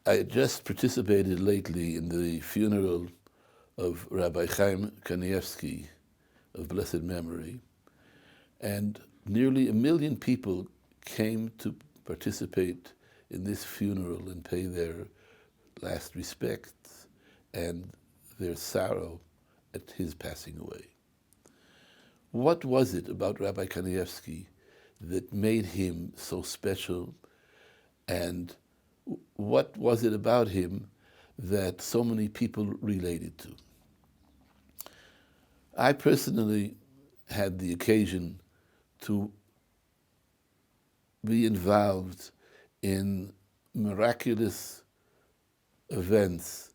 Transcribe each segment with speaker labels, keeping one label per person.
Speaker 1: I just participated lately in the funeral of Rabbi Chaim Kanievsky of blessed memory, and nearly 1 million people came to participate in this funeral and pay their last respects and their sorrow at his passing away. What was it about Rabbi Kanievsky that made him so special, and what was it about him that so many people related to? I personally had the occasion to be involved in miraculous events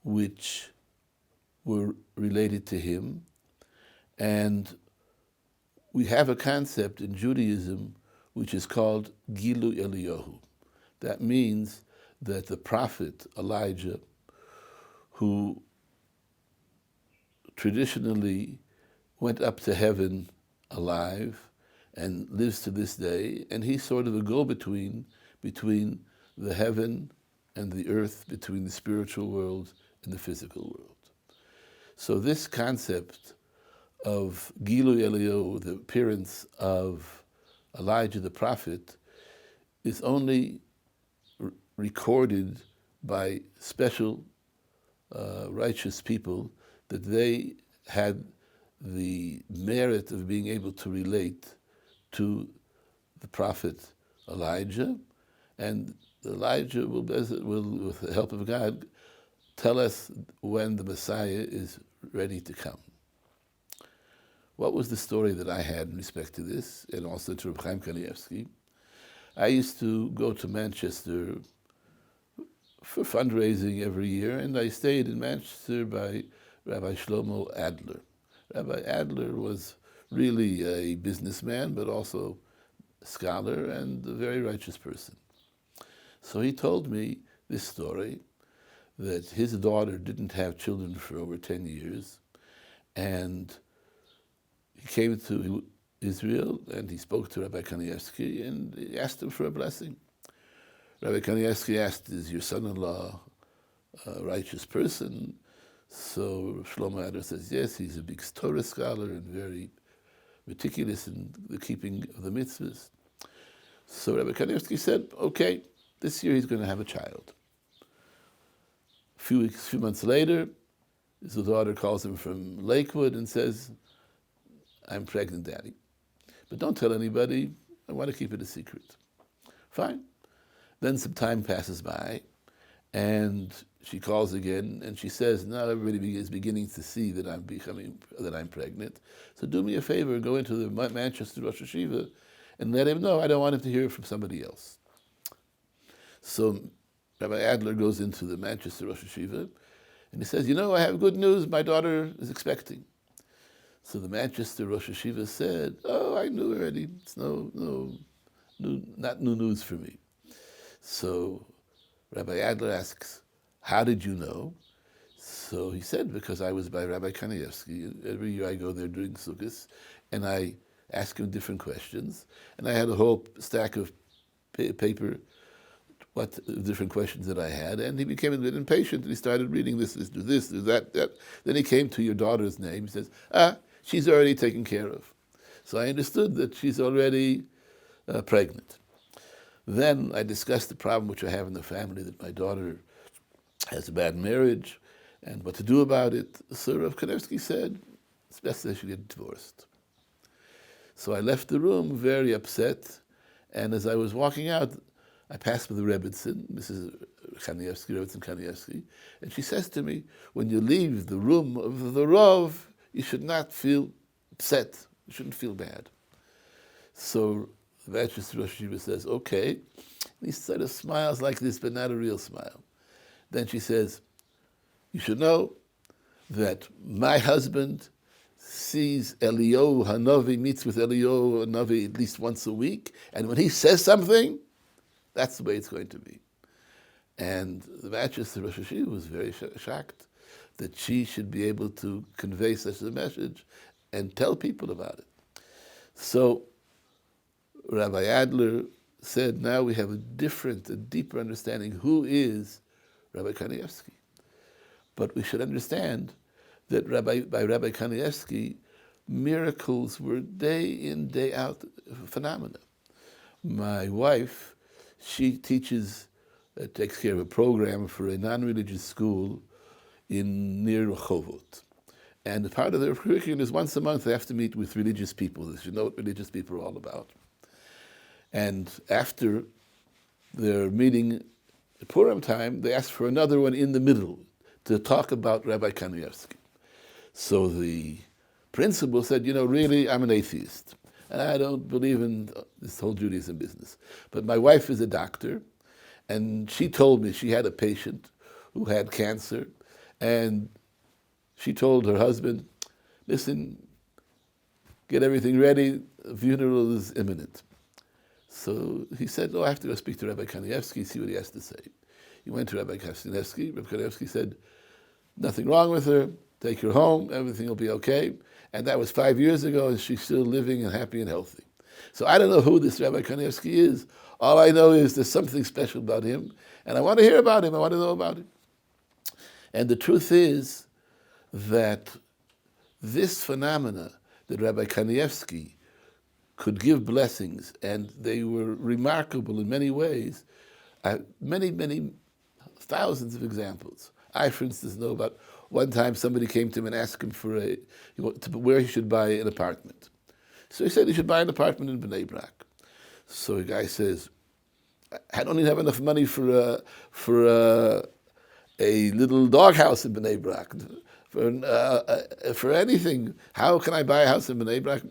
Speaker 1: which were related to him, and we have a concept in Judaism which is called Gilu Eliyahu. That means that the prophet Elijah, who traditionally went up to heaven alive and lives to this day, and he's sort of a go-between between the heaven and the earth, between the spiritual world and the physical world. So this concept of Gilu Eliyahu, the appearance of Elijah the prophet, is only recorded by special righteous people, that they had the merit of being able to relate to the prophet Elijah, and Elijah will, with the help of God, tell us when the Messiah is ready to come. What was the story that I had in respect to this, and also to Reb Chaim Kanievsky? I used to go to Manchester for fundraising every year, and I stayed in Manchester by Rabbi Shlomo Adler. Rabbi Adler was really a businessman, but also a scholar and a very righteous person. So he told me this story, that his daughter didn't have children for over 10 years, and he came to Israel and he spoke to Rabbi Kanievsky and he asked him for a blessing. Rabbi Kanievsky asked, is your son-in-law a righteous person? So Shlomo Adler says, yes, he's a big Torah scholar and very meticulous in the keeping of the mitzvahs. So Rabbi Kanievsky said, okay, this year he's going to have a child. A few months later, his daughter calls him from Lakewood and says, I'm pregnant, Daddy. But don't tell anybody, I want to keep it a secret. Fine. Then some time passes by, and she calls again, and she says, now everybody is beginning to see that I'm pregnant. So do me a favor, go into the Manchester Rosh Yeshiva and let him know I don't want him to hear it from somebody else. So Rabbi Adler goes into the Manchester Rosh Yeshiva, and he says, I have good news, my daughter is expecting. So the Manchester Rosh Yeshiva said, oh, I knew already, it's not new news for me. So Rabbi Adler asks, how did you know? So he said, because I was by Rabbi Kanievsky. Every year I go there during Sukkot, and I ask him different questions. And I had a whole stack of paper, what different questions that I had. And he became a bit impatient, and he started reading this, do that. Then he came to your daughter's name. He says, she's already taken care of. So I understood that she's already pregnant. Then I discussed the problem which I have in the family, that my daughter has a bad marriage and what to do about it. So Rav Kanivsky said, it's best they should get divorced. So I left the room very upset, and as I was walking out, I passed with the Rebbitzin, Mrs. Kanievsky, Rebbitzin Kanievsky, and she says to me, when you leave the room of the Rav, you should not feel upset, you shouldn't feel bad. So the Manchester Rosh Yeshiva says, okay. And he sort of smiles like this, but not a real smile. Then she says, you should know that my husband sees Eliyahu Hanavi, meets with Eliyahu Hanavi at least once a week, and when he says something, that's the way it's going to be. And the Manchester Rosh Yeshiva was very shocked that she should be able to convey such a message and tell people about it. So Rabbi Adler said, now we have a deeper understanding who is Rabbi Kanievsky. But we should understand that by Rabbi Kanievsky, miracles were day in, day out phenomena. My wife, she teaches, takes care of a program for a non-religious school near Rehovot. And part of their curriculum is once a month they have to meet with religious people. They should know what religious people are all about. And after their meeting at Purim time, they asked for another one in the middle to talk about Rabbi Kanievsky. So the principal said, really, I'm an atheist. And I don't believe in this whole Judaism business. But my wife is a doctor, and she told me she had a patient who had cancer, and she told her husband, listen, get everything ready, the funeral is imminent. So he said, I have to go speak to Rabbi Kanievsky, see what he has to say. He went to Rabbi Kanievsky. Rabbi Kanievsky said, nothing wrong with her, take her home, everything will be okay. And that was 5 years ago, and she's still living and happy and healthy. So I don't know who this Rabbi Kanievsky is. All I know is there's something special about him, and I want to hear about him, I want to know about him. And the truth is that this phenomena, that Rabbi Kanievsky could give blessings, and they were remarkable in many ways, many thousands of examples. I, for instance, know about one time somebody came to him and asked him for where he should buy an apartment. So he said he should buy an apartment in Bnei Brak. So the guy says, I don't even have enough money for a little doghouse in Bnei Brak, for anything. How can I buy a house in Bnei Brak?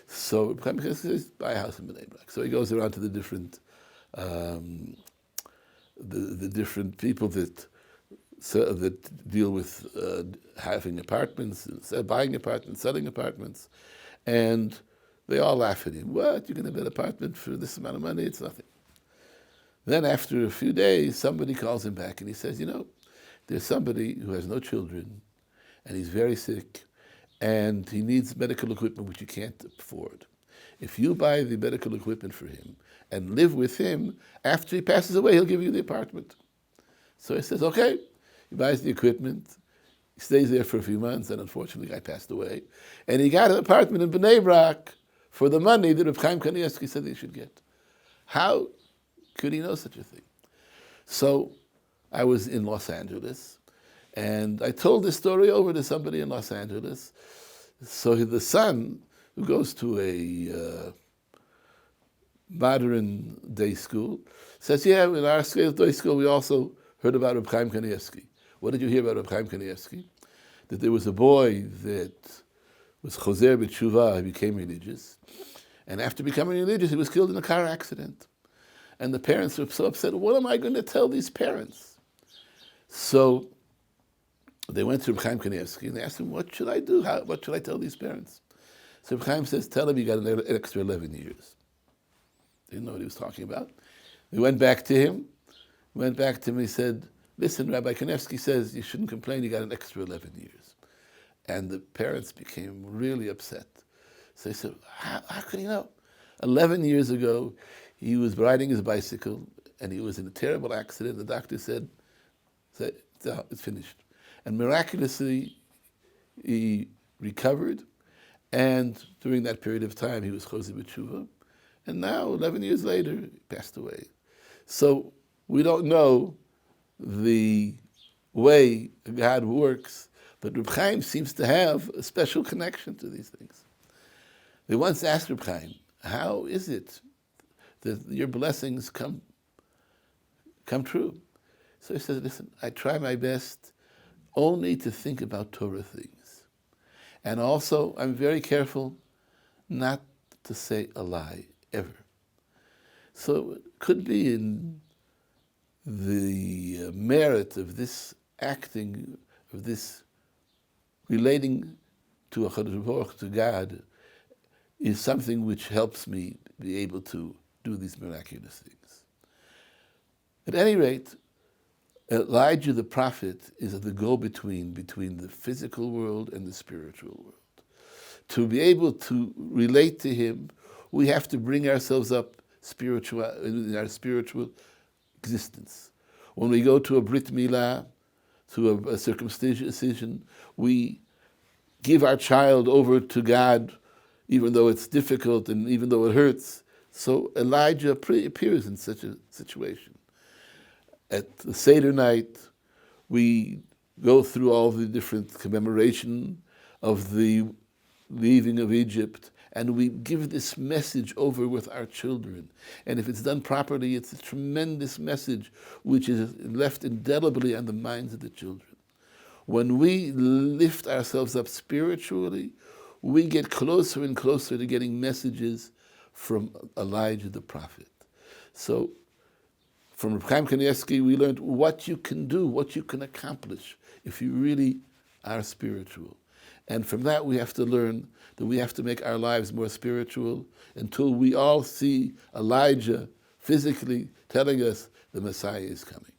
Speaker 1: So he says, buy a house in Bnei Brak. So he goes around to the different different people that deal with having apartments, buying apartments, selling apartments, and they all laugh at him. What? You're going to get an apartment for this amount of money? It's nothing. Then after a few days, somebody calls him back and he says, there's somebody who has no children, and he's very sick, and he needs medical equipment which you can't afford. If you buy the medical equipment for him and live with him, after he passes away, he'll give you the apartment. So he says, okay. He buys the equipment, he stays there for a few months, and unfortunately the guy passed away. And he got an apartment in Bnei Brak for the money that Reb Chaim Kanievsky said he should get. How could he know such a thing? So I was in Los Angeles, and I told this story over to somebody in Los Angeles. So the son, who goes to a modern day school, says, in our day school we also heard about Reb Chaim Kanievsky. What did you hear about Reb Chaim Kanievsky? That there was a boy that was choser b'tshuva, he became religious, and after becoming religious, he was killed in a car accident. And the parents were so upset, what am I going to tell these parents? So they went to Reb Chaim Kanievsky and they asked him, what should I do? What should I tell these parents? So Reb Chaim says, tell them you got an extra 11 years. They didn't know what he was talking about. They went back to him, he said, listen, Rabbi Kanievsky says you shouldn't complain, you got an extra 11 years. And the parents became really upset. So they said, how could he know? 11 years ago, he was riding his bicycle and he was in a terrible accident. The doctor said it's finished. And miraculously, he recovered. And during that period of time, he was choser b'tshuva. And now, 11 years later, he passed away. So we don't know the way God works, but Reb Chaim seems to have a special connection to these things. They once asked Reb Chaim, how is it that your blessings come true? So he says, listen, I try my best only to think about Torah things. And also, I'm very careful not to say a lie, ever. So it could be in the merit of this acting, of this relating to a HaKadosh Baruch Hu, to God, is something which helps me be able to do these miraculous things. At any rate, Elijah the prophet is the go-between between the physical world and the spiritual world. To be able to relate to him, we have to bring ourselves up in our spiritual existence. When we go to a Brit Milah, to a circumcision, we give our child over to God, even though it's difficult and even though it hurts. So Elijah appears in such a situation. At the Seder night, we go through all the different commemoration of the leaving of Egypt, and we give this message over with our children. And if it's done properly, it's a tremendous message which is left indelibly on the minds of the children. When we lift ourselves up spiritually, we get closer and closer to getting messages from Elijah the prophet. So from Reb Chaim Kanievsky, we learned what you can do, what you can accomplish if you really are spiritual. And from that, we have to learn that we have to make our lives more spiritual until we all see Elijah physically telling us the Messiah is coming.